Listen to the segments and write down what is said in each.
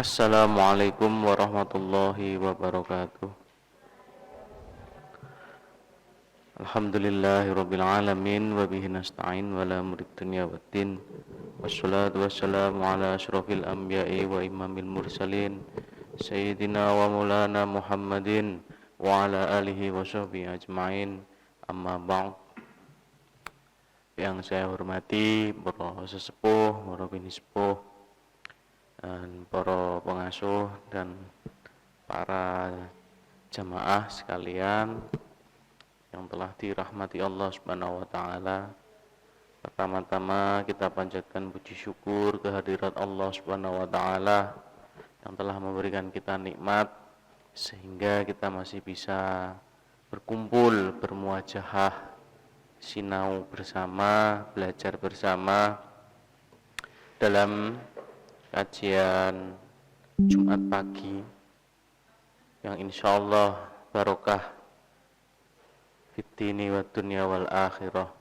Assalamualaikum warahmatullahi wabarakatuh. Alhamdulillahirabbil alamin wa bihi nasta'in wa la murid dunya waddin. Wassalatu wassalamu ala asyrafil anbiya'i wa imamil mursalin sayyidina wa maulana Muhammadin wa ala alihi wa sahbihi ajmain. Amma ba'd. Yang saya hormati para sesepuh, para binisepuh, dan para pengasuh dan para jamaah sekalian yang telah dirahmati Allah Subhanahu wa taala. Pertama-tama kita panjatkan puji syukur kehadirat Allah Subhanahu wa taala yang telah memberikan kita nikmat sehingga kita masih bisa berkumpul, bermuajahah, sinau bersama, belajar bersama dalam kajian Jumat pagi yang insyaallah barokah fid-dini wa dunya wal akhirah.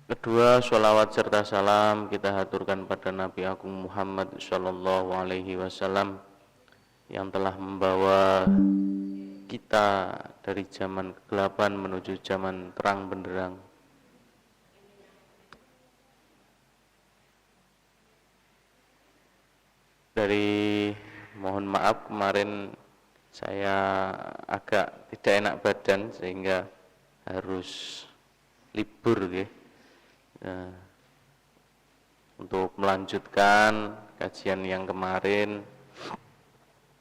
Kedua, sholawat serta salam kita haturkan pada Nabi Agung Muhammad sallallahu alaihi wasallam yang telah membawa kita dari zaman kegelapan menuju zaman terang benderang. Dari mohon maaf kemarin saya agak tidak enak badan sehingga harus libur gitu. Nah, untuk melanjutkan kajian yang kemarin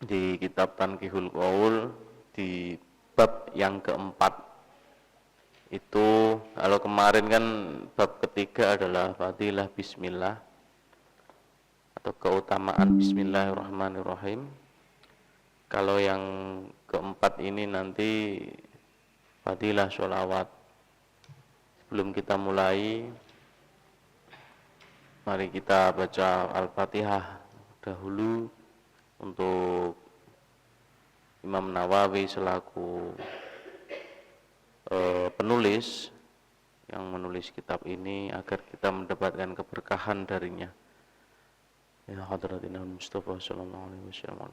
di kitab Tanqihul Qaul di bab yang keempat. Itu kalau kemarin kan bab ketiga adalah fadilah bismillah atau keutamaan bismillahirrahmanirrahim. Kalau yang keempat ini nanti fadilah sholawat. Sebelum kita mulai, mari kita baca Al-Fatihah dahulu untuk Imam Nawawi selaku penulis yang menulis kitab ini agar kita mendapatkan keberkahan darinya. Ya hadratina Mustafa sallallahu alaihi wasallam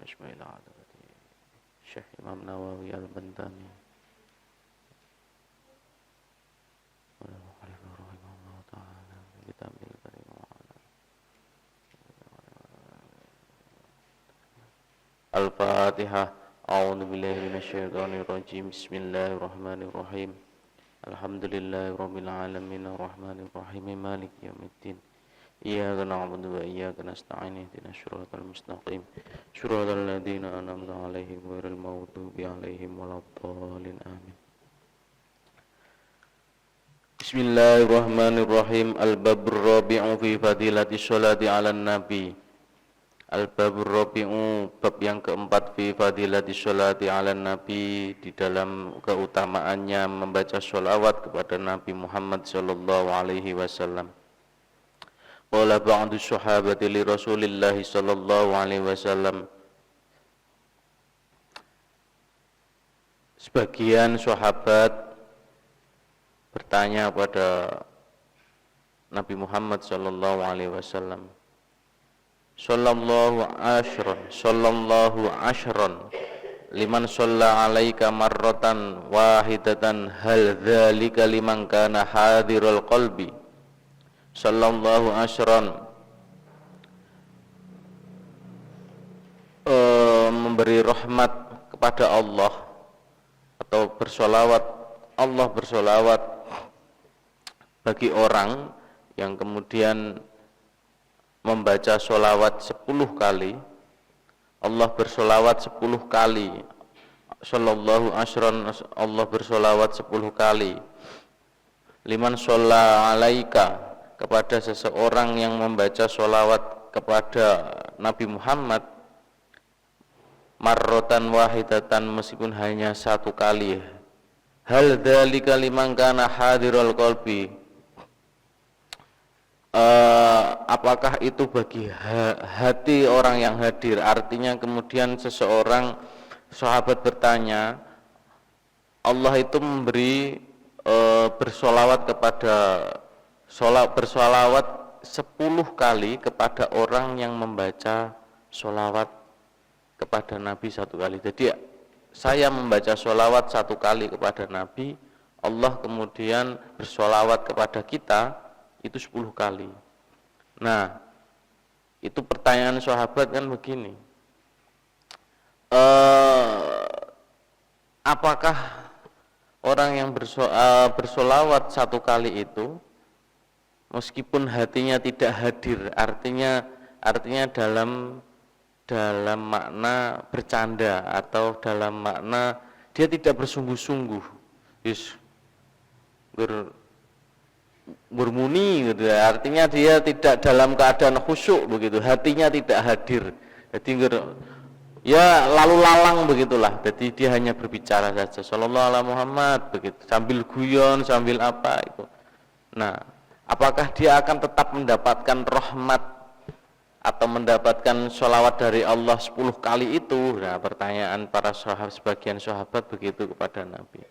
Ismail Adabati Syekh Imam Nawawi Al-Bantani Al-Fatihah. A'udzu billahi minasyaitonir rajim. Bismillahirrahmanirrahim. Alhamdulillahirabbil alamin arrahmanir rahim maliki yaumiddin. Iyyaka na'budu wa iyyaka nasta'in ihdinas siratal mustaqim siratal ladzina an'amta 'alaihim ghairil maghdubi 'alaihim waladdallin amin. Bismillahirrahmanirrahim. Al-babur rabi'u fi fadilati sholati 'alan nabi. Al-babur rabi'u, bab yang keempat, fi fadilati sholati 'alan nabi, di dalam keutamaannya membaca sholawat kepada Nabi Muhammad sallallahu alaihi wasallam. Qala ba'du sahabati li Rasulillah sallallahu alaihi wasallam. Sebagian sahabat bertanya pada Nabi Muhammad sallallahu alaihi wasallam. Sallallahu ashran liman shalla alaika marratan wahidatan hal dzalika liman kana hadirul qalbi. Sallallahu ashran, memberi rahmat kepada Allah atau bersolawat, Allah bersolawat bagi orang yang kemudian membaca solawat 10 kali. Allah bersolawat 10 kali. Sallallahu ashran, Allah bersolawat 10 kali. Liman sholla alaika, kepada seseorang yang membaca sholawat kepada Nabi Muhammad marrotan wahidatan, meskipun hanya 1 kali. Hal dzalika liman kana hadirul qalbi, apakah itu bagi hati orang yang hadir? Artinya kemudian seseorang sahabat bertanya, Allah itu memberi bersolawat kepada bersolawat 10 kali kepada orang yang membaca sholawat kepada Nabi 1 kali. Jadi saya membaca sholawat 1 kali kepada Nabi, Allah kemudian bersholawat kepada kita itu 10 kali. Nah, itu pertanyaan sahabat kan begini, apakah orang yang bersolawat 1 kali itu meskipun hatinya tidak hadir, artinya dalam makna bercanda atau dalam makna dia tidak bersungguh-sungguh, bermuni gitu, artinya dia tidak dalam keadaan khusyuk begitu, hatinya tidak hadir, jadi ya lalu lalang begitulah, jadi dia hanya berbicara saja sallallahu alaihi Muhammad begitu, sambil guyon, sambil apa itu. Nah, apakah dia akan tetap mendapatkan rahmat atau mendapatkan sholawat dari Allah 10 kali itu? Nah, pertanyaan para sahabat, sebagian sahabat begitu kepada Nabi.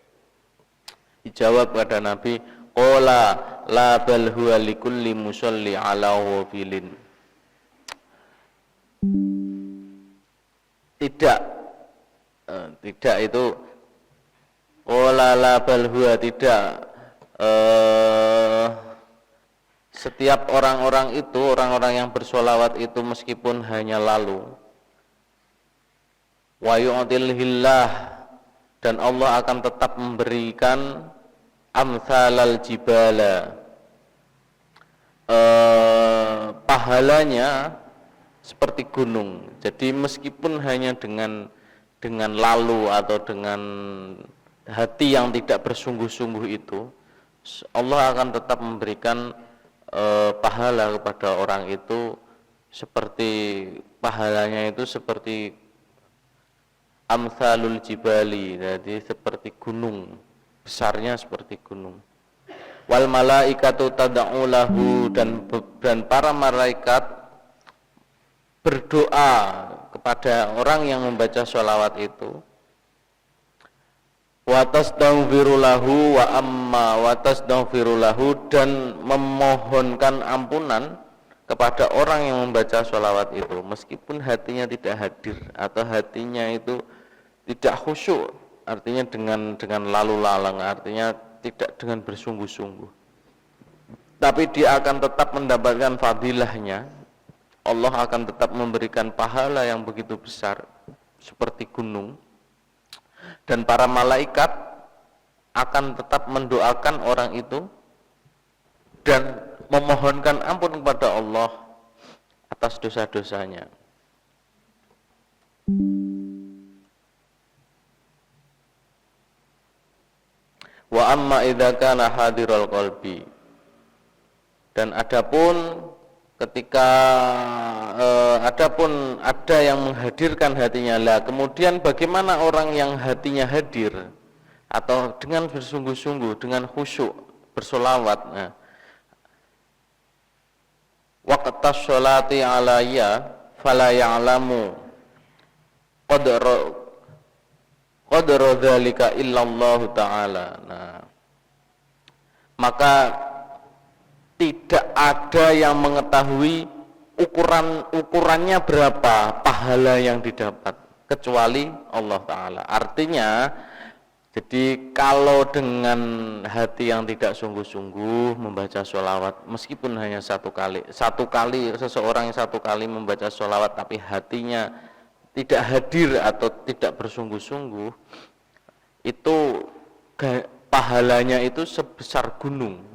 Dijawab kepada Nabi, qala la bal huwa likulli musalli ala wafilin. Tidak itu qala la bal huwa, tidak, setiap orang-orang itu, orang-orang yang bersolawat itu meskipun hanya lalu, wa yu'til hillah, dan Allah akan tetap memberikan amsalal jibala, pahalanya seperti gunung. Jadi meskipun hanya dengan lalu atau dengan hati yang tidak bersungguh-sungguh itu, Allah akan tetap memberikan pahala kepada orang itu, seperti pahalanya itu seperti amsalul jibali, jadi seperti gunung, besarnya seperti gunung. Wal malaikatu tad'u lahu, dan para malaikat berdoa kepada orang yang membaca sholawat itu. Wa tasdaghfiru lahu wa amma wa tasdaghfiru lahu, dan memohonkan ampunan kepada orang yang membaca sholawat itu meskipun hatinya tidak hadir atau hatinya itu tidak khusyuk, artinya dengan lalu lalang, artinya tidak dengan bersungguh-sungguh, tapi dia akan tetap mendapatkan fadilahnya. Allah akan tetap memberikan pahala yang begitu besar seperti gunung, dan para malaikat akan tetap mendoakan orang itu dan memohonkan ampun kepada Allah atas dosa-dosanya. Wa amma idza kana hadirul qalbi, dan adapun ketika ada yang menghadirkan hatinya, lah kemudian bagaimana orang yang hatinya hadir atau dengan bersungguh-sungguh, dengan khusyuk bersolawat. Nah, waqtas sholati alayya fala ya'lamu qadra dzalika illallah ta'ala. Nah, maka tidak ada yang mengetahui ukurannya berapa pahala yang didapat kecuali Allah Ta'ala. Artinya, jadi kalau dengan hati yang tidak sungguh-sungguh membaca sholawat, meskipun hanya satu kali seseorang yang 1 kali membaca sholawat tapi hatinya tidak hadir atau tidak bersungguh-sungguh, itu pahalanya itu sebesar gunung.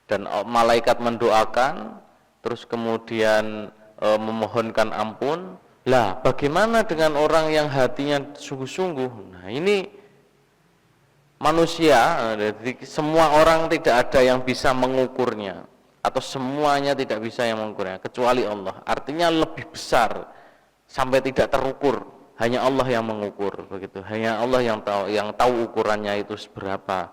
Dan malaikat mendoakan, terus kemudian memohonkan ampun. Lah, bagaimana dengan orang yang hatinya sungguh-sungguh? Nah, ini manusia, jadi semua orang tidak ada yang bisa mengukurnya, atau semuanya tidak bisa yang mengukurnya kecuali Allah. Artinya lebih besar sampai tidak terukur, hanya Allah yang mengukur begitu. Hanya Allah yang tahu ukurannya itu seberapa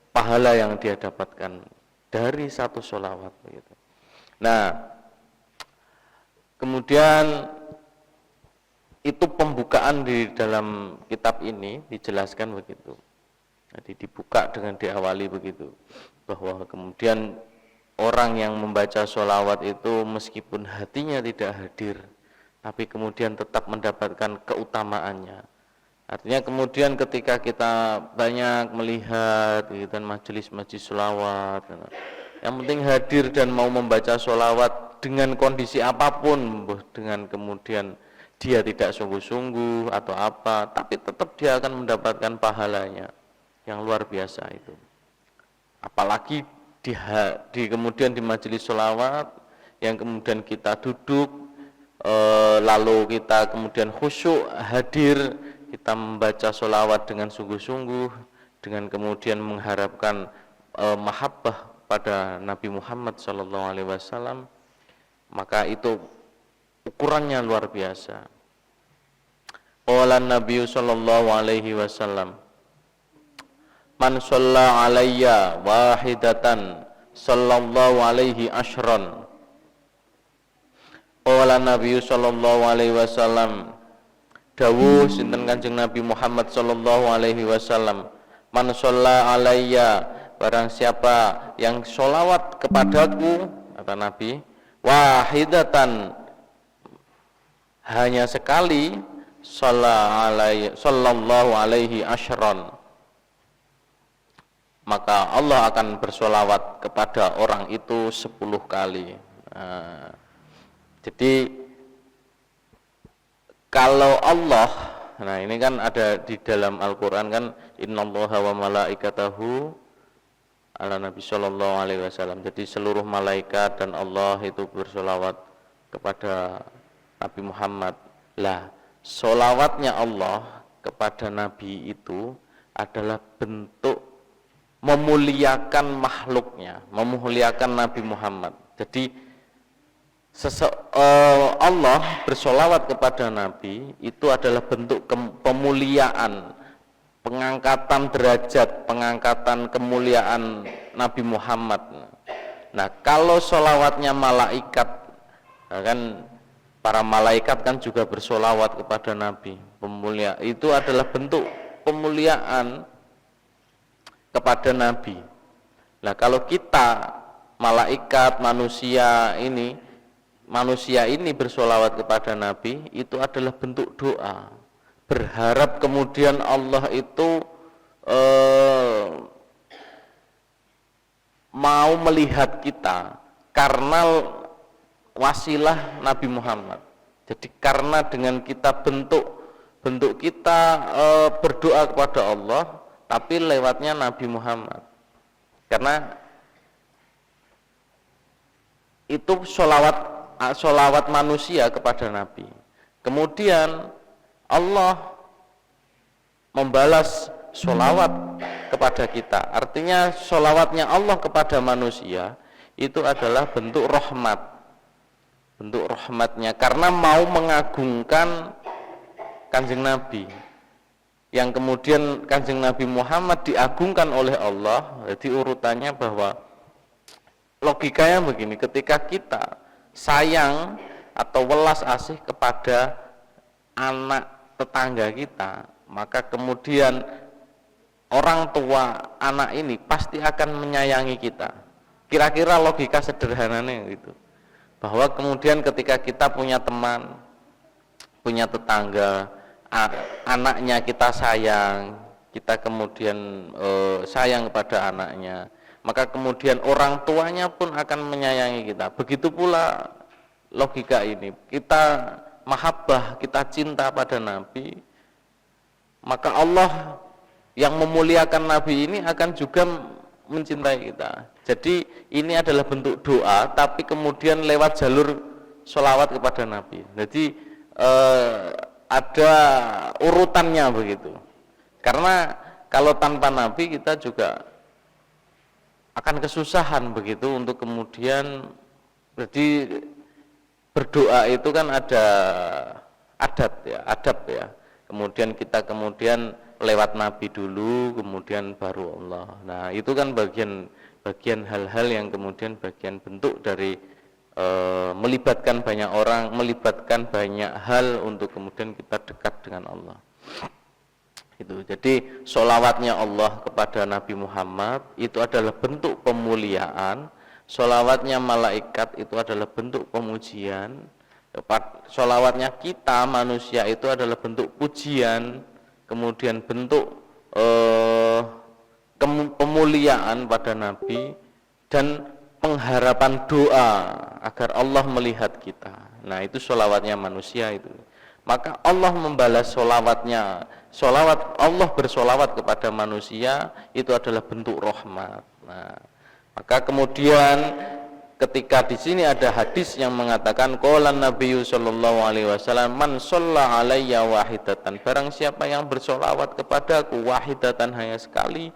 pahala yang dia dapatkan dari 1 sholawat begitu. Nah, kemudian itu pembukaan di dalam kitab ini dijelaskan begitu. Jadi dibuka dengan diawali begitu, bahwa kemudian orang yang membaca sholawat itu meskipun hatinya tidak hadir, tapi kemudian tetap mendapatkan keutamaannya. Artinya kemudian ketika kita banyak melihat gitu, majelis-majelis sholawat, yang penting hadir dan mau membaca sholawat dengan kondisi apapun, dengan kemudian dia tidak sungguh-sungguh atau apa, tapi tetap dia akan mendapatkan pahalanya yang luar biasa itu. Apalagi kemudian di majelis sholawat yang kemudian kita duduk, lalu kita kemudian khusyuk hadir, kita membaca sholawat dengan sungguh-sungguh, dengan kemudian mengharapkan mahabbah pada Nabi Muhammad SAW, maka itu ukurannya luar biasa. Qala Nabi sallallahu alaihi wasallam, man shalla alayya wahidatan sallallahu alaihi ashran. Qala Nabi sallallahu alaihi wasallam, dawuh sinten Kanjeng Nabi Muhammad sallallahu alaihi wasallam, man shalla alayya, barang siapa yang sholawat kepadaku, kata Nabi, wahidatan, hanya sekali, sallallahu alaihi ashran, maka Allah akan bersolawat kepada orang itu 10 kali. Jadi kalau Allah, nah ini kan ada di dalam Al-Quran kan, innallaha wa malaikatahu ala Nabi sallallahu alaihi wasallam. Jadi seluruh malaikat dan Allah itu bersolawat kepada Nabi Muhammad. Lah, solawatnya Allah kepada Nabi itu adalah bentuk memuliakan makhluknya, memuliakan Nabi Muhammad. Jadi Allah bersolawat kepada Nabi itu adalah bentuk pemuliaan, pengangkatan derajat, pengangkatan kemuliaan Nabi Muhammad. Nah, kalau solawatnya malaikat, kan para malaikat kan juga bersolawat kepada Nabi, pemulia, itu adalah bentuk pemuliaan kepada Nabi. Nah, kalau kita malaikat manusia ini bersolawat kepada Nabi, itu adalah bentuk doa, berharap kemudian Allah itu mau melihat kita karena wasilah Nabi Muhammad. Jadi karena dengan kita bentuk kita berdoa kepada Allah, tapi lewatnya Nabi Muhammad. Karena itu sholawat manusia kepada Nabi. Kemudian Allah membalas sholawat kepada kita. Artinya sholawatnya Allah kepada manusia itu adalah bentuk rahmatnya, karena mau mengagungkan Kanjeng Nabi, yang kemudian Kanjeng Nabi Muhammad diagungkan oleh Allah. Jadi urutannya bahwa logikanya begini, ketika kita sayang atau welas asih kepada anak tetangga kita, maka kemudian orang tua anak ini pasti akan menyayangi kita. Kira-kira logika sederhananya gitu, bahwa kemudian ketika kita punya teman, punya tetangga, anaknya kita sayang, kita kemudian sayang kepada anaknya, maka kemudian orang tuanya pun akan menyayangi kita. Begitu pula logika ini, kita mahabbah, kita cinta pada Nabi, maka Allah yang memuliakan Nabi ini akan juga mencintai kita. Jadi ini adalah bentuk doa, tapi kemudian lewat jalur sholawat kepada Nabi. Jadi ada urutannya begitu. Karena kalau tanpa Nabi kita juga akan kesusahan begitu untuk kemudian, jadi berdoa itu kan ada adab ya. Kemudian kita lewat Nabi dulu, kemudian baru Allah. Nah, itu kan bagian hal-hal yang kemudian bagian bentuk dari melibatkan banyak orang, melibatkan banyak hal untuk kemudian kita dekat dengan Allah. Itu. Jadi sholawatnya Allah kepada Nabi Muhammad itu adalah bentuk pemuliaan, Sholawatnya malaikat itu adalah bentuk pemujian. Sholawatnya kita manusia itu adalah bentuk pujian, kemudian bentuk pemuliaan pada Nabi dan pengharapan doa agar Allah melihat kita. Nah, itu sholawatnya manusia itu. Maka Allah membalas sholawatnya. Allah bersolawat kepada manusia itu adalah bentuk rahmat. Nah, maka kemudian ketika di sini ada hadis yang mengatakan qala Nabi sallallahu alaihi wasallam man shalla alayya wahidatan, barang siapa yang bersolawat kepadaku wahidatan, hanya sekali,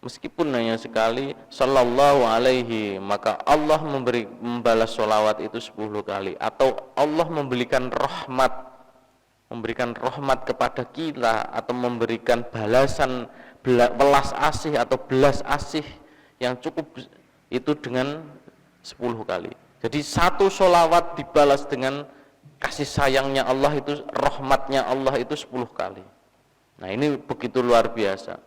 meskipun hanya sekali, sallallahu alaihi, maka Allah membalas solawat itu 10 kali, atau Allah memberikan rahmat kepada kita, atau memberikan balasan belas asih atau belas asih yang cukup itu dengan 10 kali. Jadi satu solawat dibalas dengan kasih sayangnya Allah itu, rahmatnya Allah itu 10 kali. Nah, ini begitu luar biasa.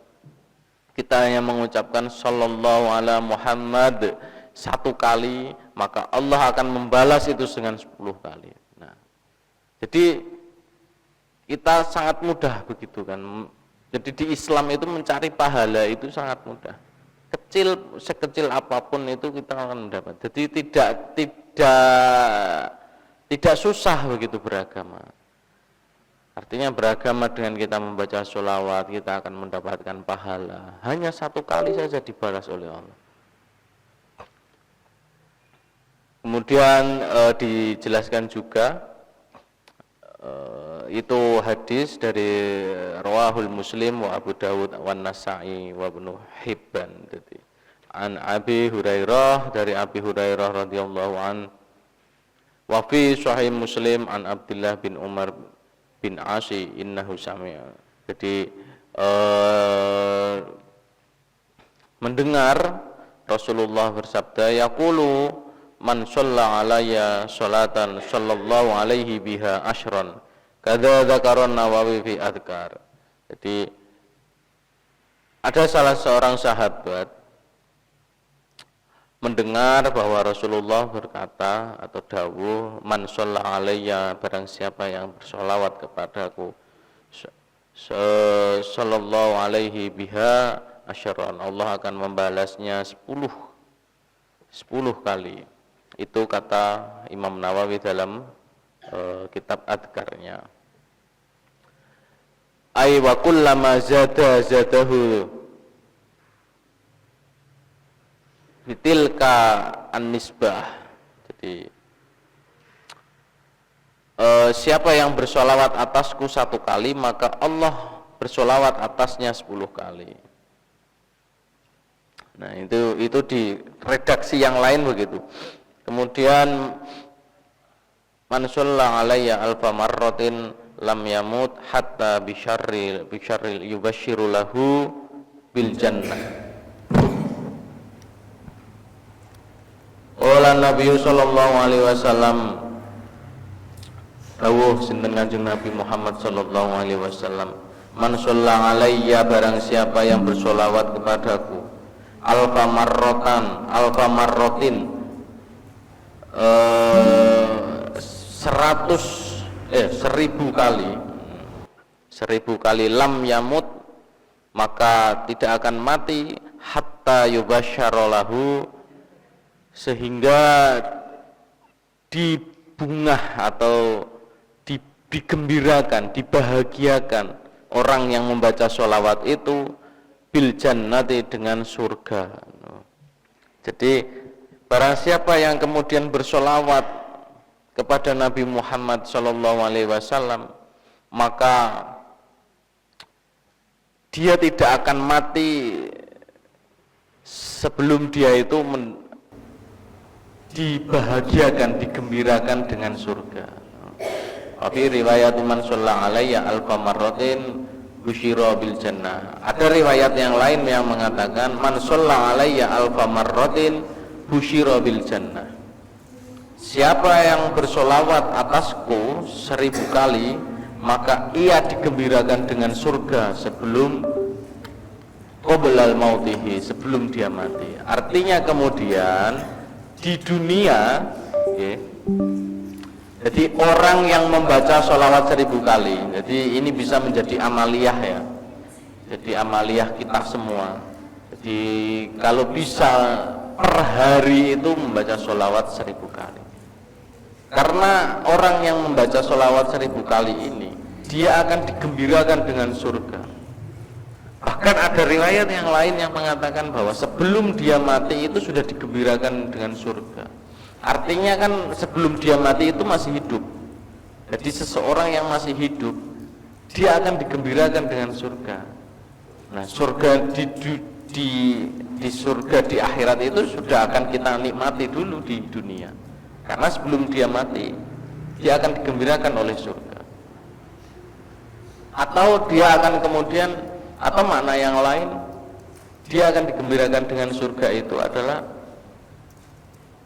Kita hanya mengucapkan sallallahu ala Muhammad 1 kali, maka Allah akan membalas itu dengan 10 kali. Nah, jadi kita sangat mudah begitu kan. Jadi di Islam itu mencari pahala itu sangat mudah. Sekecil apapun itu kita akan mendapat. Jadi tidak susah begitu beragama. Artinya beragama dengan kita membaca sholawat, kita akan mendapatkan pahala. Hanya 1 kali saja dibalas oleh Allah. Kemudian dijelaskan juga itu hadis dari Rawahul Muslim wa Abu Dawud wa Nasa'i wa Ibnu Hibban. Jadi an Abi Hurairah, dari Abi Hurairah radhiyallahu an, wa fi Sahih Muslim an Abdullah bin Umar bin Asi innahu sami'a. Jadi mendengar Rasulullah bersabda, yaqulu man shalla alayya sholatan sallallahu alaihi biha ashran kadza dzakaron Nawawi fi adhkar. Jadi ada salah seorang sahabat mendengar bahwa Rasulullah berkata atau dawuh, man shalla alayya, barang siapa yang bersolawat kepadaku sallallahu alaihi biha ashran, Allah akan membalasnya 10 kali. Itu kata Imam Nawawi dalam kitab adhkarnya. Ay wa kullama zadahu bitilka an-nisbah. Jadi siapa yang bersolawat atasku 1 kali, maka Allah bersolawat atasnya 10 kali. Nah, itu di redaksi yang lain begitu. Kemudian man shalla alayya alfa marratin lam yamut hatta bisyarril yubashshiru lahu bil jannah. Qala Nabi sallallahu alaihi wasallam, dawuh sinten Kanjeng Nabi Muhammad sallallahu alaihi wasallam, man shalla alayya, barang siapa yang bersolawat kepadaku alfa marrotin 1000 kali lam yamut, maka tidak akan mati hatta yubasyyarolahu, sehingga dibungah atau digembirakan, dibahagiakan orang yang membaca sholawat itu bil jannati, dengan surga. Jadi barang siapa yang kemudian bersolawat kepada Nabi Muhammad sallallahu alaihi wasallam, maka dia tidak akan mati sebelum dia itu dibahagiakan, digembirakan dengan surga. Tapi riwayat man shalla alayya alfa marratin busyira bil jannah. Ada riwayat yang lain yang mengatakan man shalla alayya alfa marratin busyira bil jannah. Siapa yang bersolawat atasku 1000 kali, maka ia digembirakan dengan surga sebelum qoblal mautihi, sebelum dia mati. Artinya kemudian di dunia, okay. Jadi orang yang membaca sholawat 1000 kali, jadi ini bisa menjadi amaliyah ya. Jadi amaliyah kita semua. Jadi kalau bisa per hari itu membaca sholawat 1000 kali. Karena orang yang membaca sholawat 1000 kali ini, dia akan digembirakan dengan surga. Bahkan ada riwayat yang lain yang mengatakan bahwa sebelum dia mati itu sudah digembirakan dengan surga. Artinya kan sebelum dia mati itu masih hidup. Jadi seseorang yang masih hidup, dia akan digembirakan dengan surga. Nah, surga di surga di akhirat itu sudah akan kita nikmati dulu di dunia. Karena sebelum dia mati, dia akan digembirakan oleh surga. Atau dia akan kemudian, atau makna yang lain, dia akan digembirakan dengan surga itu adalah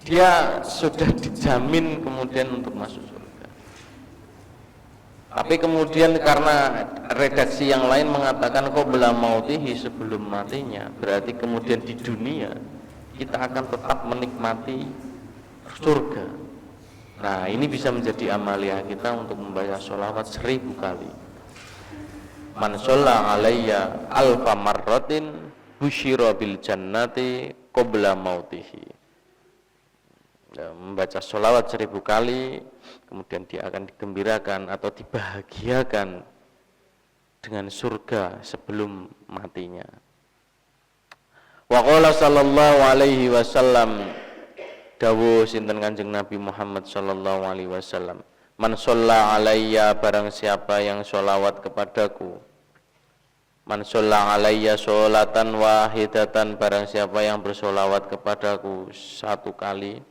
dia sudah dijamin kemudian untuk masuk surga. Tapi kemudian karena redaksi yang lain mengatakan qabla mautihi, sebelum matinya, berarti kemudian di dunia kita akan tetap menikmati surga. Nah, ini bisa menjadi amalia kita untuk membaca sholawat 1000 kali. Man sholla alayya alfa marratin busyira bil jannati qabla mautihi. Membaca sholawat 1000 kali, kemudian dia akan digembirakan atau dibahagiakan dengan surga sebelum matinya. Wa qala sallallahu alaihi wasallam, dawuh sinten Kanjeng Nabi Muhammad sallallahu alaihi wasallam, man sholla alayya, barang siapa yang sholawat kepadaku, man sholla alayya sholatan wahidatan, barang siapa yang bersolawat kepadaku satu kali,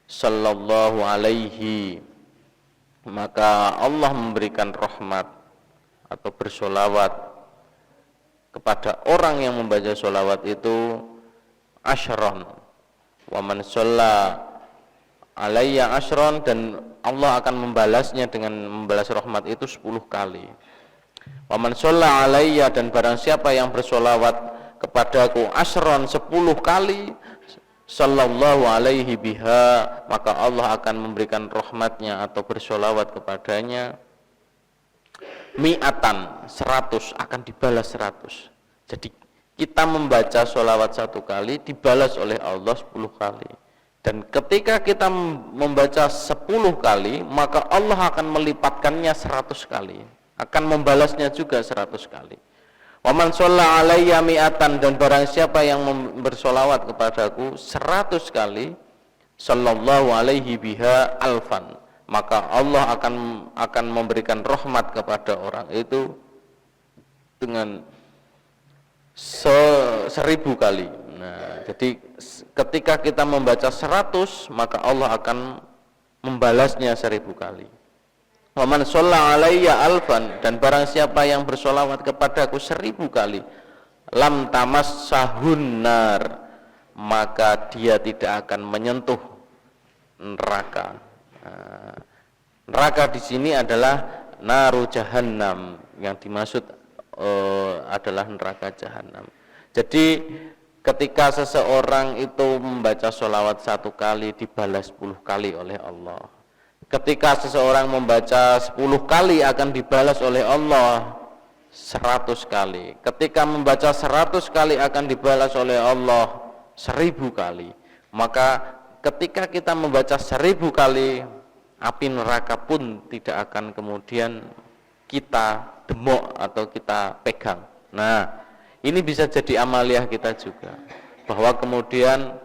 sallallahu alaihi, maka Allah memberikan rahmat atau bersolawat kepada orang yang membaca solawat itu asyron. Wa man sholla alayya asyron, dan Allah akan membalasnya dengan membalas rahmat itu 10 kali. Wa man sholla alayya, dan barang siapa yang bersolawat kepadaku asyron 10 kali, sallallahu alaihi biha, maka Allah akan memberikan rahmatnya atau bersolawat kepadanya mi'atan, 100, akan dibalas 100. Jadi kita membaca sholawat 1 kali dibalas oleh Allah 10 kali. Dan ketika kita membaca 10 kali, maka Allah akan melipatkannya 100 kali, akan membalasnya juga 100 kali. Wa man sholla alayya mi'atan, dan barang siapa yang bersolawat kepadaku 100 kali, sallallahu alaihi biha alfan, maka Allah akan memberikan rahmat kepada orang itu dengan 1000 kali. Nah, jadi ketika kita membaca 100, maka Allah akan membalasnya 1000 kali. Wa man sholla alayya alfan, dan barang siapa yang bersolawat kepadaku 1000 kali, lam tamassahun nar, maka dia tidak akan menyentuh neraka. Nah, neraka di sini adalah naru jahannam, yang dimaksud adalah neraka jahannam. Jadi ketika seseorang itu membaca sholawat 1 kali dibalas 10 kali oleh Allah. Ketika seseorang membaca 10 kali akan dibalas oleh Allah 100 kali. Ketika membaca 100 kali akan dibalas oleh Allah 1000 kali. Maka ketika kita membaca 1000 kali, api neraka pun tidak akan kemudian kita demok atau kita pegang. Nah, ini bisa jadi amaliyah kita juga, bahwa kemudian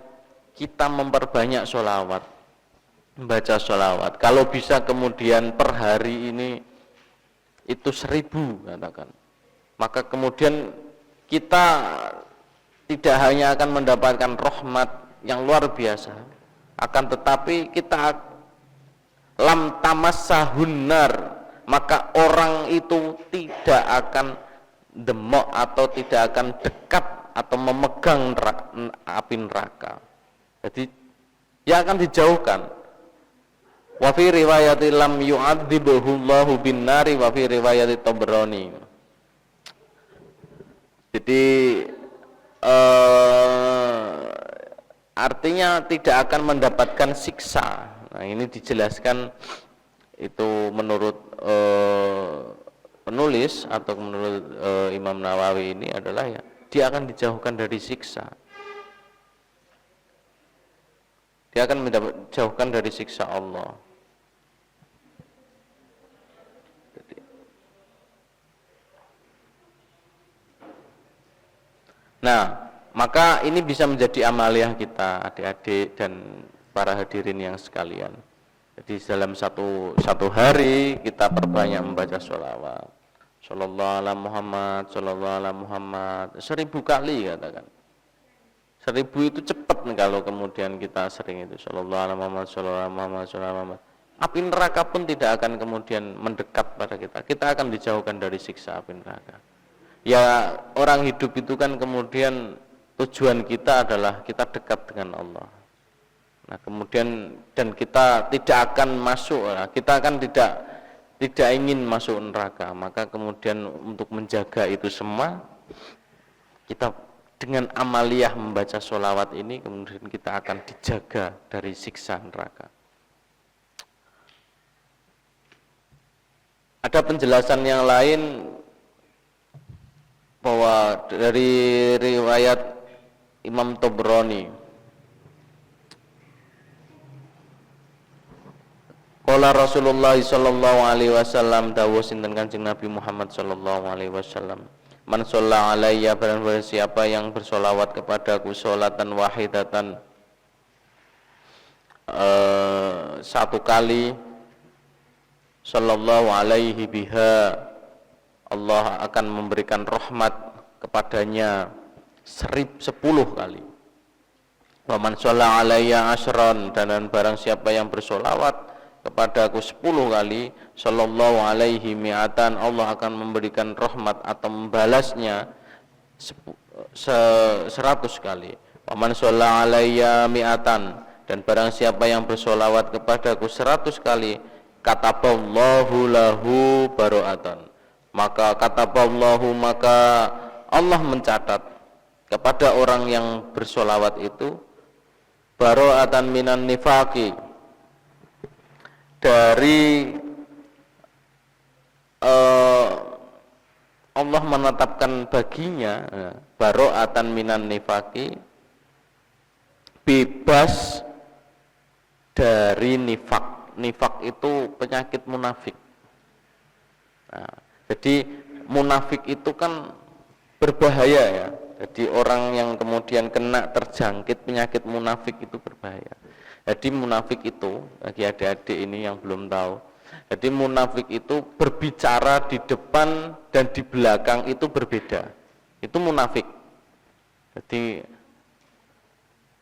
kita memperbanyak sholawat, membaca sholawat. Kalau bisa kemudian per hari ini itu 1000 katakan, maka kemudian kita tidak hanya akan mendapatkan rahmat yang luar biasa, akan tetapi kita lam tamassahun nar, maka orang itu tidak akan demok atau tidak akan dekat atau memegang api neraka. Jadi dia akan dijauhkan. Wa fi riwayati lam yu'adzibuhu Allahu bin nari, wa fi riwayati Tabrani. Jadi artinya tidak akan mendapatkan siksa. Nah, ini dijelaskan itu menurut penulis atau menurut Imam Nawawi ini adalah ya dia akan dijauhkan dari siksa. Dia akan dijauhkan dari siksa Allah. Nah, maka ini bisa menjadi amaliah kita adik-adik dan para hadirin yang sekalian. Jadi dalam satu hari kita perbanyak membaca sholawat. Shallallahu ala Muhammad, Shallallahu ala Muhammad, 1000 kali katakan. 1000 itu cepat kalau kemudian kita sering itu. Shallallahu ala Muhammad, Shallallahu ala Muhammad, Shallallahu ala Muhammad. Api neraka pun tidak akan kemudian mendekat pada kita. Kita akan dijauhkan dari siksa api neraka. Ya orang hidup itu kan kemudian tujuan kita adalah kita dekat dengan Allah. Nah kemudian dan kita tidak akan masuk, kita akan tidak ingin masuk neraka. Maka kemudian untuk menjaga itu semua, kita dengan amaliyah membaca sholawat ini kemudian kita akan dijaga dari siksa neraka. Ada penjelasan yang lain bahwa dari riwayat Imam Tabrani, qala Rasulullah sallallahu alaihi wasallam, dawuh sinten Kanjeng Nabi Muhammad sallallahu alaihi wasallam, man shalla alayya, barang siapa yang bersolawat kepadaku sholatan wahidatan, satu kali, sallallahu alaihi biha, Allah akan memberikan rahmat kepadanya 10 kali. Wa man shalla alayya asyran, dan barang siapa yang bersolawat kepadaku 10 kali, sallallahu alaihi mi'atan, Allah akan memberikan rahmat atau membalasnya 100 kali. Wa man shalla alayya mi'atan, dan barang siapa yang bersolawat kepadaku 100 kali, kataballahu lahu baro'atan, maka kataballahu, maka Allah mencatat kepada orang yang bersolawat itu baro'atan minan nifaqi, dari Allah menetapkan baginya baro'atan minan nifaqi, bebas dari nifak. Nifak itu penyakit munafik. Nah, jadi munafik itu kan berbahaya ya. Jadi orang yang kemudian kena terjangkit penyakit munafik itu berbahaya. Jadi munafik itu, bagi adik-adik ini yang belum tahu, jadi munafik itu berbicara di depan dan di belakang itu berbeda. Itu munafik. Jadi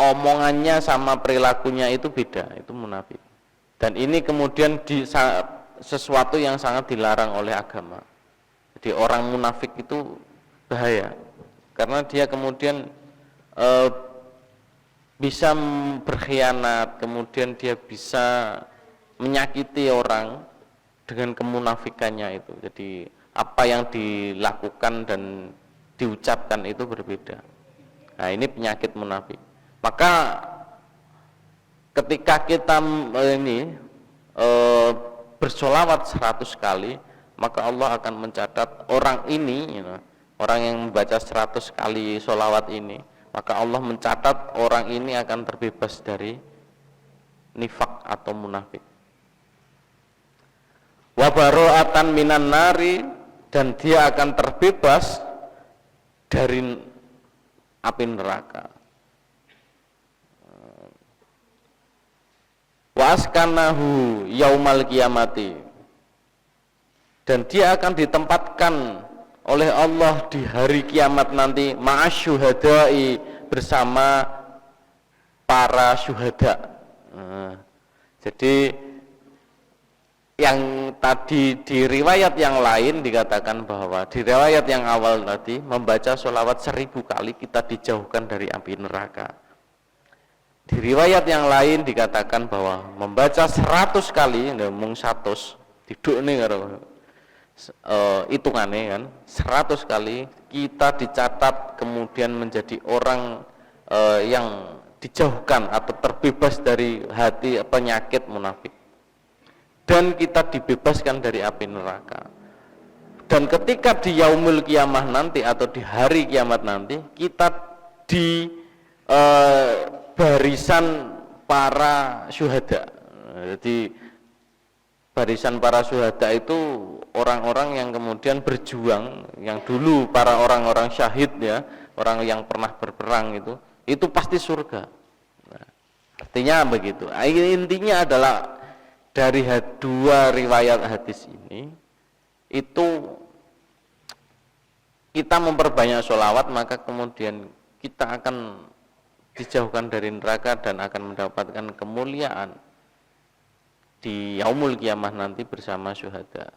omongannya sama perilakunya itu beda, itu munafik. Dan ini kemudian sesuatu yang sangat dilarang oleh agama. Jadi orang munafik itu bahaya, karena dia kemudian bisa berkhianat, kemudian dia bisa menyakiti orang dengan kemunafikannya itu. Jadi apa yang dilakukan dan diucapkan itu berbeda. Nah ini penyakit munafik. Maka ketika kita bersolawat 100 kali, maka Allah akan mencatat orang ini, orang yang membaca 100 kali solawat ini, maka Allah mencatat orang ini akan terbebas dari nifak atau munafik. Wa baro'atan minan nari, dan dia akan terbebas dari api neraka. Wa askanahu yaumal kiamati, dan dia akan ditempatkan oleh Allah di hari kiamat nanti ma'asyuhadai, bersama para syuhada. Jadi yang tadi di riwayat yang lain dikatakan bahwa di riwayat yang awal tadi membaca sholawat 1000 kali kita dijauhkan dari api neraka. Di riwayat yang lain dikatakan bahwa membaca 100 kali, ngomong 100, duduk nih karo hitungannya kan, 100 kali kita dicatat kemudian menjadi orang yang dijauhkan atau terbebas dari hati penyakit munafik. Dan kita dibebaskan dari api neraka. Dan ketika di yaumul kiamah nanti atau di hari kiamat nanti, kita di barisan para syuhada. Jadi barisan para syuhada itu orang-orang yang kemudian berjuang, yang dulu para orang-orang syahid ya, orang yang pernah berperang itu pasti surga. Nah, artinya begitu. Intinya adalah dari dua riwayat hadis ini, itu kita memperbanyak sholawat, maka kemudian kita akan dijauhkan dari neraka dan akan mendapatkan kemuliaan di yaumul kiamah nanti bersama syuhada.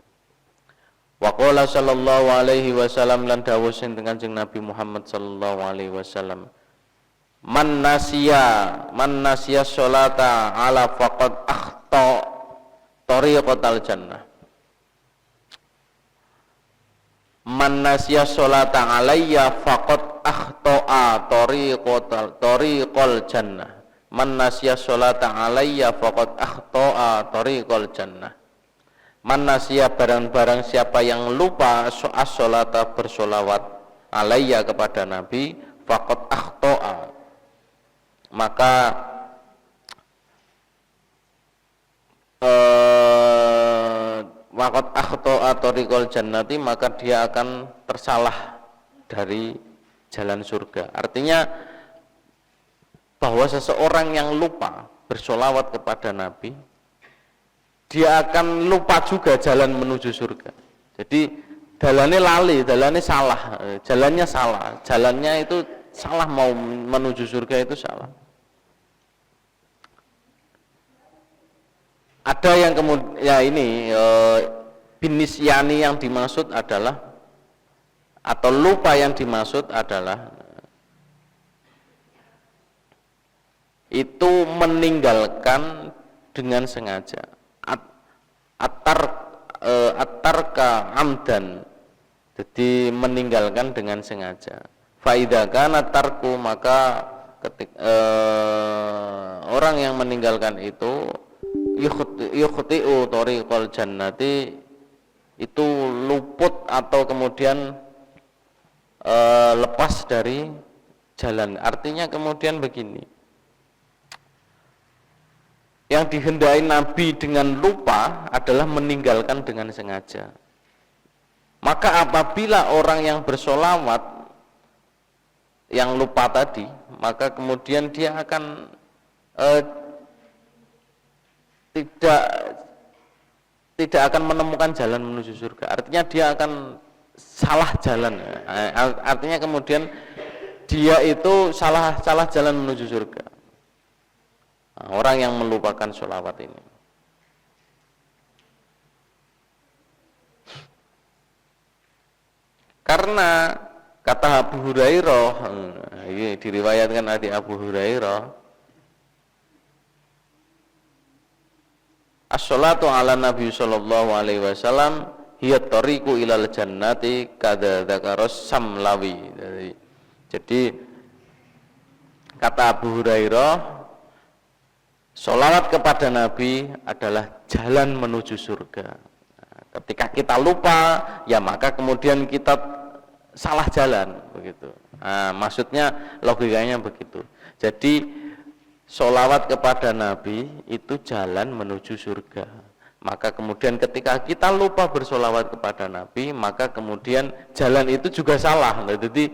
Wa qala sallallahu alaihi wasallam lan dawuh sinten Kanjeng Nabi Muhammad sallallahu alaihi wasallam, man nasiya sholata ala faqad akhta tariqatal jannah. Man nasiya sholata alayya faqad akhta'a tariqal jannah. Man nasiya sholata alayya faqad akhta'a tariqal jannah. Man nasiya barang-barang siapa yang lupa as-sholata bersolawat alayya kepada Nabi, faqad akhta'a, maka waqad akhta'a tariqal jannati, maka dia akan tersalah dari jalan surga. Artinya bahwa seseorang yang lupa bersolawat kepada Nabi, dia akan lupa juga jalan menuju surga. Jadi jalannya lali, jalannya salah, jalannya itu salah, mau menuju surga itu salah. Ada yang kemudian ya ini binisyani yang dimaksud adalah, atau lupa yang dimaksud adalah itu meninggalkan dengan sengaja. Atarka amdan, jadi meninggalkan dengan sengaja. Faidha kana tarku, maka orang yang meninggalkan itu yukhti'u tariqal jannati, itu luput atau kemudian lepas dari jalan. Artinya kemudian begini, yang dihendaki Nabi dengan lupa adalah meninggalkan dengan sengaja. Maka apabila orang yang bersolawat yang lupa tadi, maka kemudian dia akan tidak akan menemukan jalan menuju surga. Artinya dia akan salah jalan. Artinya kemudian dia itu salah jalan menuju surga. Orang yang melupakan sholawat ini. Karena kata Abu Hurairah, ini diriwayatkan dari Abu Hurairah, as-sholatu ala Nabi sallallahu alaihi wasallam hiya tariqu ilal jannati kada dzakaros samlawi. Jadi kata Abu Hurairah, sholawat kepada Nabi adalah jalan menuju surga. Nah, ketika kita lupa, ya maka kemudian kita salah jalan, begitu. Nah, maksudnya logikanya begitu. Jadi sholawat kepada Nabi itu jalan menuju surga. Maka kemudian ketika kita lupa bersolawat kepada Nabi, maka kemudian jalan itu juga salah. Nah, jadi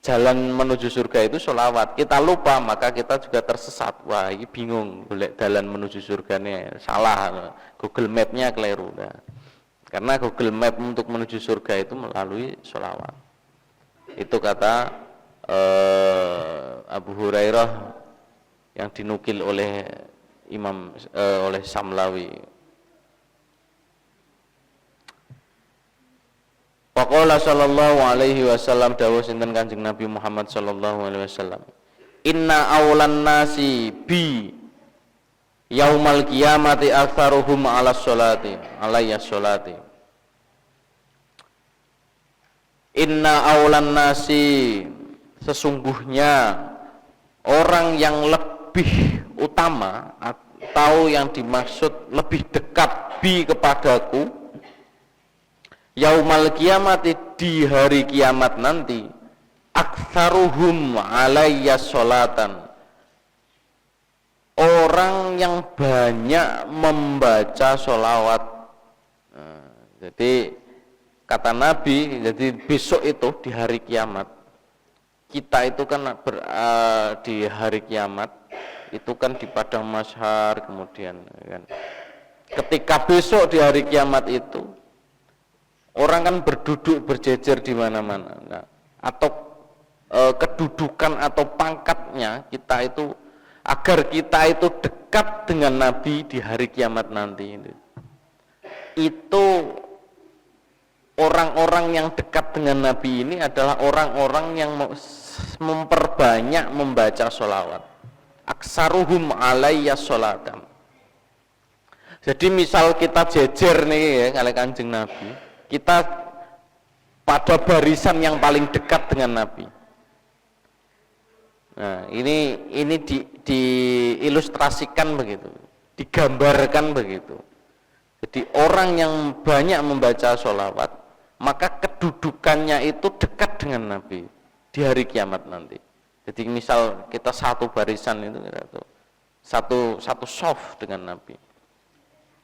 jalan menuju surga itu sholawat. Kita lupa, maka kita juga tersesat. Wah, ini bingung, boleh jalan menuju surganya salah. Google Map-nya keliru. Nah, karena Google Map untuk menuju surga itu melalui sholawat. Itu kata Abu Hurairah yang dinukil oleh oleh Samlawi. Faqala sallallahu alaihi wasallam, dawuh sinten Kanjeng Nabi Muhammad sallallahu alaihi wasallam, inna awlan nasi bi yaumal qiyamati aktsaruhum ala sholati alayya sholati. Inna awlan nasi, sesungguhnya orang yang lebih utama atau yang dimaksud lebih dekat kepadaku yaumal kiamati, di hari kiamat nanti, aktsaruhum alayya sholatan, orang yang banyak membaca sholawat. Jadi kata Nabi, jadi besok itu di hari kiamat, kita itu kan di hari kiamat itu kan di padang mahsyar, kemudian kan, ketika besok di hari kiamat itu orang kan berduduk berjejer di mana-mana, nah, atau kedudukan atau pangkatnya kita itu, agar kita itu dekat dengan Nabi di hari kiamat nanti itu orang-orang yang dekat dengan Nabi ini adalah orang-orang yang memperbanyak membaca sholawat. Aksaruhum alayya sholatan. Jadi misal kita jejer nih ya kali Kanjeng Nabi, kita pada barisan yang paling dekat dengan Nabi. Nah, ini diilustrasikan begitu, digambarkan begitu. Jadi orang yang banyak membaca sholawat, maka kedudukannya itu dekat dengan Nabi di hari kiamat nanti. Jadi misal kita satu barisan itu, satu soft dengan Nabi,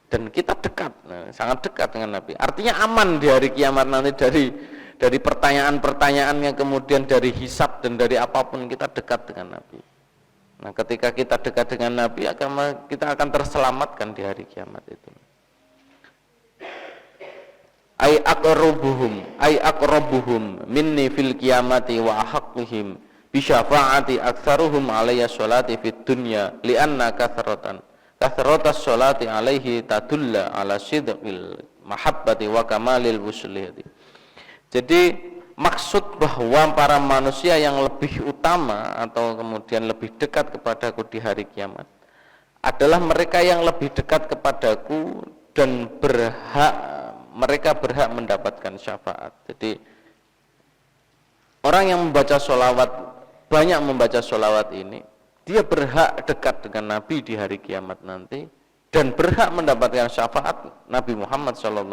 dan kita dekat, sangat dekat dengan Nabi. Artinya aman di hari kiamat nanti dari pertanyaan-pertanyaan yang kemudian dari hisab dan dari apapun, kita dekat dengan Nabi. Nah, ketika kita dekat dengan Nabi, kita akan terselamatkan di hari kiamat itu. Ay aqrabuhum minni fil qiyamati wa ahaqqihim bi syafaati aktsaruhum alayya sholati fid dunya li'anna kathratas sholati alaihi tadulla ala sidqil mahabbati wa kamalil wuslihati. Jadi maksud bahwa para manusia yang lebih utama atau kemudian lebih dekat kepadaku di hari kiamat adalah mereka yang lebih dekat kepadaku dan mereka berhak mendapatkan syafaat. Jadi orang yang membaca sholawat, banyak membaca sholawat ini, dia berhak dekat dengan Nabi di hari kiamat nanti dan berhak mendapatkan syafaat Nabi Muhammad SAW.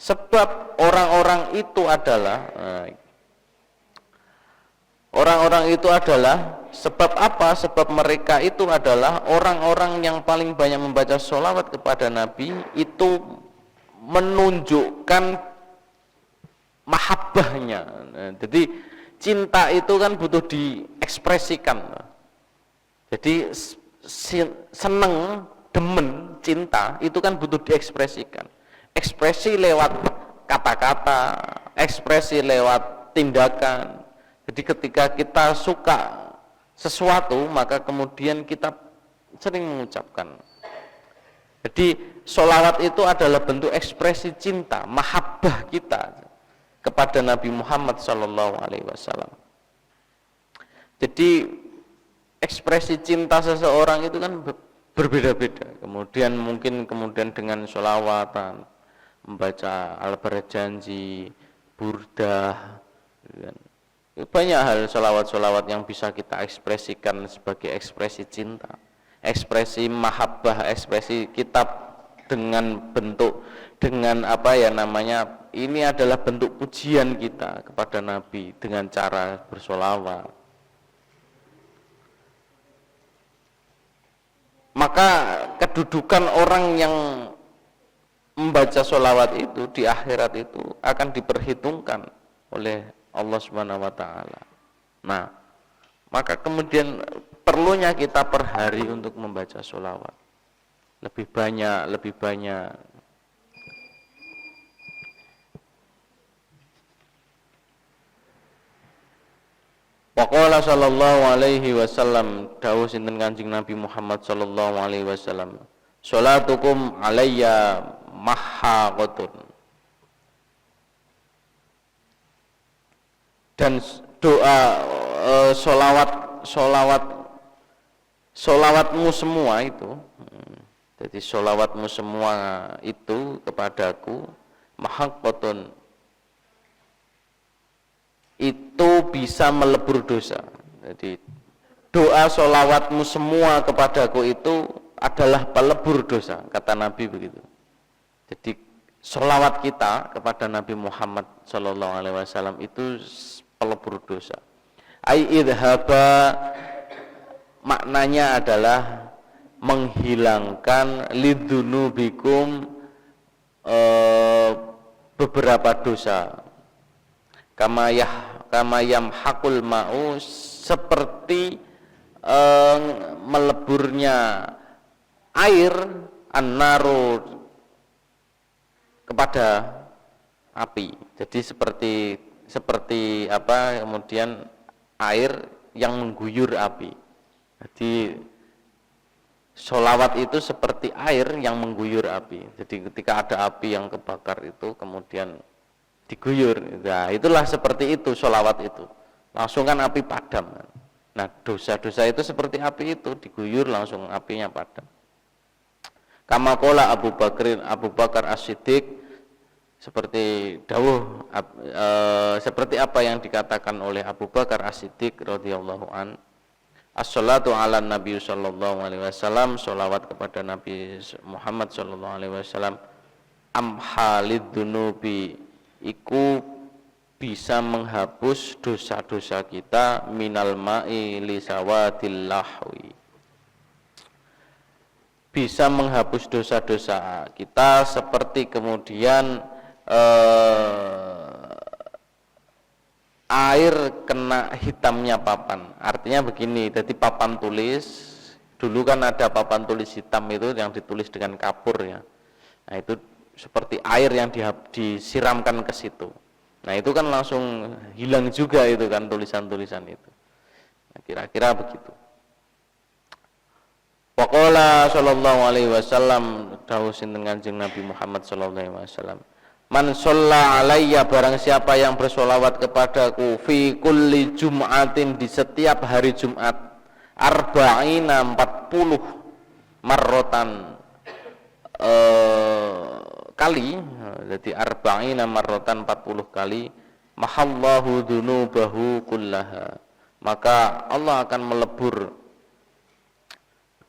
Sebab orang-orang itu adalah sebab apa? Sebab mereka itu adalah orang-orang yang paling banyak membaca sholawat kepada Nabi, itu menunjukkan mahabbahnya. Jadi cinta itu kan butuh diekspresikan. Jadi seneng, demen, cinta itu kan butuh diekspresikan. Ekspresi lewat kata-kata, ekspresi lewat tindakan. Jadi ketika kita suka sesuatu, maka kemudian kita sering mengucapkan. Jadi sholawat itu adalah bentuk ekspresi cinta, mahabbah kita kepada Nabi Muhammad SAW. Jadi ekspresi cinta seseorang itu kan berbeda-beda. Kemudian dengan sholawatan, membaca al-barjanji, burdah, banyak hal sholawat-sholawat yang bisa kita ekspresikan sebagai ekspresi cinta, ekspresi mahabbah, ekspresi kita ini adalah bentuk pujian kita kepada Nabi dengan cara bersholawat. Maka kedudukan orang yang membaca sholawat itu di akhirat itu akan diperhitungkan oleh Allah Subhanahu wa ta'ala. Nah, maka kemudian perlunya kita per hari untuk membaca sholawat lebih banyak. Waqala sallallahu alaihi wasallam, dawuh sinten Kanjeng Nabi Muhammad sallallahu alaihi wasallam, sholatukum alayya mahaqatun. Dan doa sholawatmu semua itu, jadi sholawatmu semua itu kepadaku mahaqatun, itu bisa melebur dosa. Jadi doa sholawatmu semua kepadaku itu adalah pelebur dosa, kata Nabi begitu. Jadi sholawat kita kepada Nabi Muhammad Sallallahu Alaihi Wasallam itu pelebur dosa. Ai idhaba maknanya adalah menghilangkan lidzunubikum beberapa dosa. Kamayam hakul ma'u seperti meleburnya air an-naru kepada api. Jadi seperti apa? Kemudian air yang mengguyur api. Jadi sholawat itu seperti air yang mengguyur api. Jadi ketika ada api yang kebakar itu kemudian diguyur. Nah, itulah seperti itu sholawat itu. Langsung kan api padam. Nah, dosa-dosa itu seperti api itu, diguyur langsung apinya padam. Kama qala Abu Bakar As-Siddiq, seperti dawuh seperti apa yang dikatakan oleh Abu Bakar As-Siddiq radhiyallahu an, as-sholatu ala Nabi sallallahu alaihi wasallam, sholawat kepada Nabi Muhammad sallallahu alaihi wasallam, amhalid dunubi, iku bisa menghapus dosa-dosa kita minal ma'i li sawadil lahwi, bisa menghapus dosa-dosa kita seperti kemudian air kena hitamnya papan. Artinya begini, jadi papan tulis dulu kan ada papan tulis hitam itu yang ditulis dengan kapur ya. Nah itu seperti air yang disiramkan ke situ. Nah itu kan langsung hilang juga itu kan tulisan-tulisan itu. Nah, kira-kira begitu. Waqala sallallahu alaihi wasallam, dawuh sinten Kanjeng Nabi Muhammad sallallahu alaihi wasallam, man shalla alayya, barang siapa yang bersolawat kepadaku, fi kulli jum'atin, di setiap hari Jumat, arba'ina 40 marrotan kali, jadi arba'ina marrotan 40 kali, mahallahu dunubahu kullaha, maka Allah akan melebur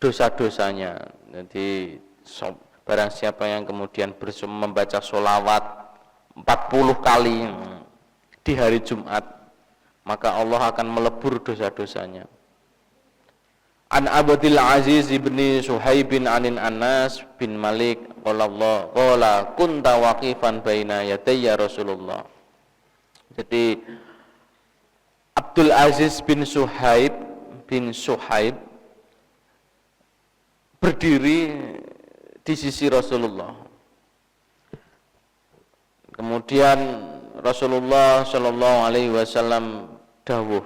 dosa-dosanya. Jadi barang siapa yang kemudian membaca sholawat 40 kali di hari Jumat, maka Allah akan melebur dosa-dosanya. An Abdul Aziz ibni Suhaibin anin Anas bin Malik qala kunta waqifan baina yadayya Rasulullah. Jadi Abdul Aziz bin Suhaib berdiri di sisi Rasulullah. Kemudian Rasulullah Shallallahu Alaihi Wasallam dawuh,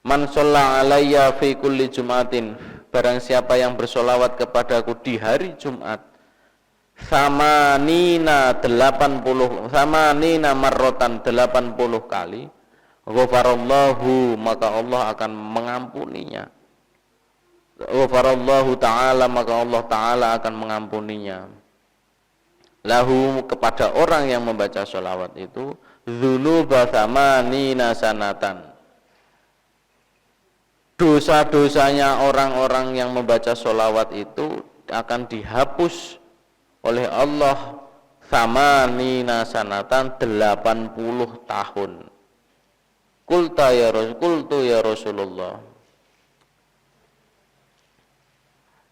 man shalla alayya fi kulli Jumatin, barang siapa yang bersolawat kepadaku di hari Jumat, samanina marrotan 80 kali, ghafarallahu, maka Allah akan mengampuninya. Ghafarallahu ta'ala, maka Allah ta'ala akan mengampuninya. Lahu, kepada orang yang membaca sholawat itu, dzunuba tsamanina sanatan, dosa-dosanya orang-orang yang membaca sholawat itu akan dihapus oleh Allah tsamanina sanatan, 80 tahun. Qultu ya Rasulullah.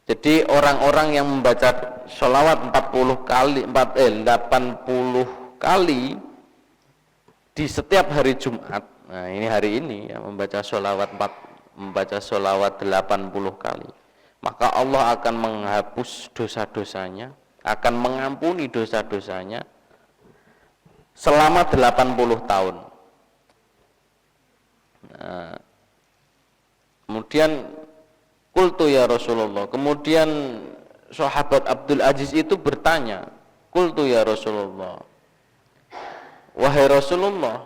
Jadi orang-orang yang membaca sholawat 80 kali di setiap hari Jumat. Nah, ini hari ini ya, membaca sholawat 80 kali. Maka Allah akan menghapus dosa-dosanya, akan mengampuni dosa-dosanya selama 80 tahun. Nah, kemudian qultu ya Rasulullah, kemudian sahabat Abdul Aziz itu bertanya, qultu ya Rasulullah, wahai Rasulullah,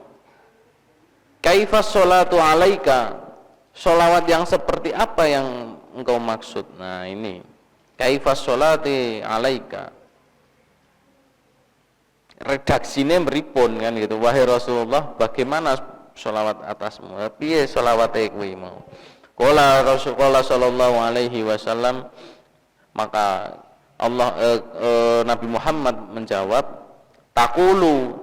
kaifa sholatu alaika, sholawat yang seperti apa yang engkau maksud? Nah ini, kaifa sholati alaika, redaksinya meripun kan gitu, wahai Rasulullah, bagaimana sholawat atasmu. Piye sholawate kuwi mau? Qala Rasulullah sallallahu alaihi wasallam, maka Nabi Muhammad menjawab, taqulu,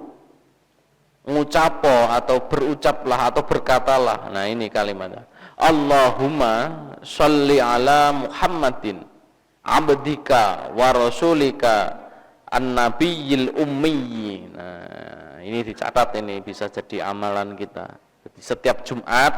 ngucapo atau berucaplah atau berkatalah. Nah ini kalimatnya, Allahumma sholli ala Muhammadin abdika wa rasulika an-nabiyil ummi. Nah ini dicatat, ini bisa jadi amalan kita. Jadi setiap Jumat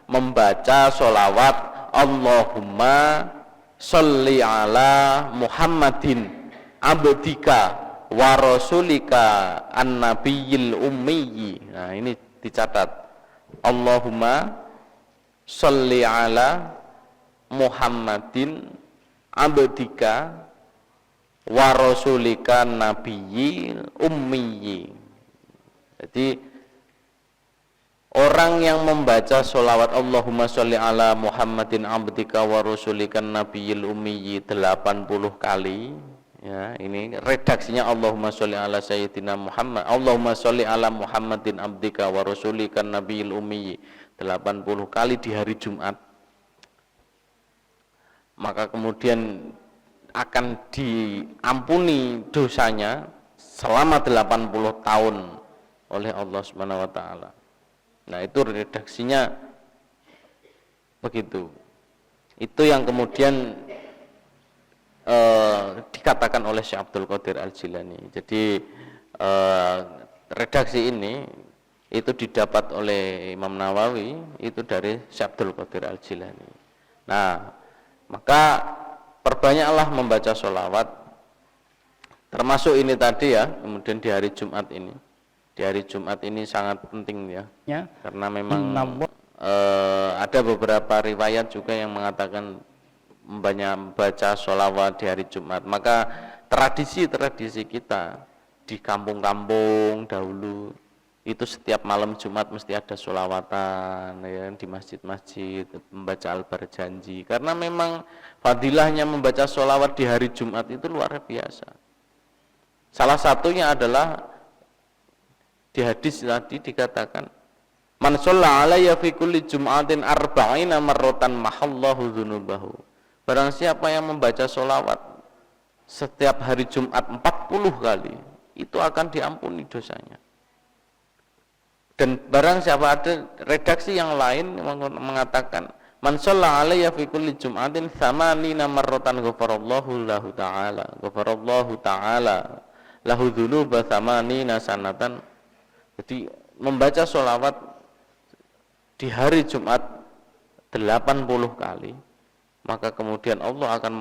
membaca sholawat Allahumma sholli ala Muhammadin abdika wa rasulika an-nabiyil ummi. Nah ini dicatat, Allahumma sholli ala Muhammadin abdika wa rasulika nabiyil ummi. Jadi orang yang membaca sholawat Allahumma sholli ala Muhammadin abdika wa rasulika nabiyil ummi 80 kali, ya, ini redaksinya Allahumma sholli ala sayyidina Muhammad, Allahumma sholli ala Muhammadin abdika wa rasulika nabiyil ummi 80 kali di hari Jumat, maka kemudian akan diampuni dosanya selama 80 tahun oleh Allah Subhanahu wa taala. Nah, itu redaksinya begitu. Itu yang kemudian dikatakan oleh Syekh Abdul Qadir Al-Jilani. Jadi redaksi ini itu didapat oleh Imam Nawawi itu dari Syekh Abdul Qadir Al-Jilani. Nah, maka perbanyaklah membaca sholawat, termasuk ini tadi ya, kemudian di hari Jumat ini. Di hari Jumat ini sangat penting ya, karena memang ada beberapa riwayat juga yang mengatakan banyak membaca sholawat di hari Jumat. Maka tradisi-tradisi kita di kampung-kampung dahulu itu setiap malam Jumat mesti ada sholawatan ya, di masjid-masjid, membaca al-barjanji, karena memang fadilahnya membaca sholawat di hari Jumat itu luar biasa. Salah satunya adalah di hadis tadi dikatakan, man shalla alayya fi kulli jum'atin arba'ina marratan mahallahu dzunubahu. Barang siapa yang membaca sholawat setiap hari Jumat 40 kali, itu akan diampuni dosanya. Dan barang siapa, ada redaksi yang lain mengatakan, man shalla alayya fi kulli jum'atin thamanina marratan ghafarallahu lahu ta'ala, ghafarallahu ta'ala lahu dzunuba thamanina sanatan. Jadi membaca sholawat di hari Jumat 80 kali, maka kemudian Allah akan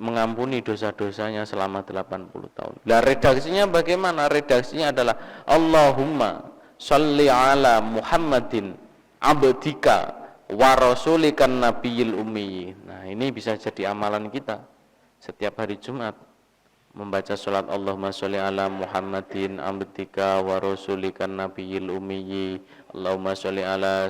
mengampuni dosa-dosanya selama 80 tahun. Nah, redaksinya bagaimana? Redaksinya adalah Allahumma sholli ala Muhammadin abdika wa rasulikan nabiyil ummi. Nah, ini bisa jadi amalan kita setiap hari Jumat, membaca sholat Allahumma sholli ala Muhammadin abdika wa rasulikan nabiyil ummi. Allahumma sholli ala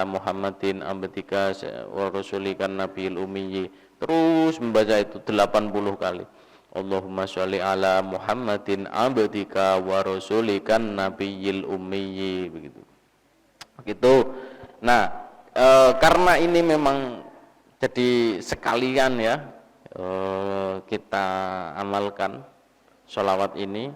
Muhammadin abdika wa rasulikan nabiyil ummi. Terus membaca itu 80 kali. Allahumma sholli ala Muhammadin abdika wa rasulikan nabiyil ummi, begitu. Begitu. Nah, karena ini memang jadi sekalian ya, kita amalkan sholawat ini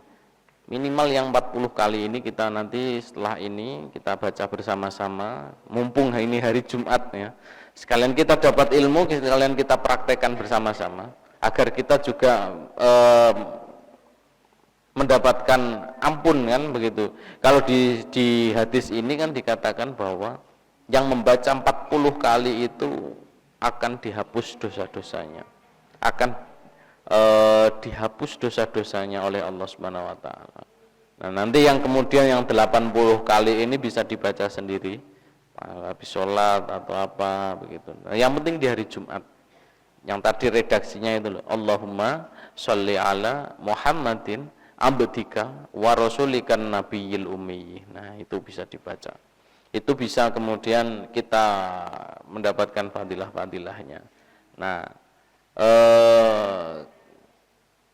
minimal yang 40 kali ini. Kita nanti setelah ini kita baca bersama-sama, mumpung ini hari Jumat ya, sekalian kita dapat ilmu, sekalian kita praktekkan bersama-sama agar kita juga mendapatkan ampun, kan begitu. Kalau di hadis ini kan dikatakan bahwa yang membaca 40 kali itu akan dihapus dosa-dosanya, akan dihapus dosa-dosanya oleh Allah Subhanahu wa taala. Nah, nanti yang kemudian yang 80 kali ini bisa dibaca sendiri habis sholat atau apa begitu. Nah, yang penting di hari Jumat. Yang tadi redaksinya itu loh, Allahumma sholli ala Muhammadin abdika wa rasulikan nabiyil ummi. Nah, itu bisa dibaca. Itu bisa kemudian kita mendapatkan fadilah-fadilahnya. Nah,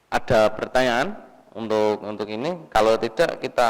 ada pertanyaan untuk ini? Kalau tidak, kita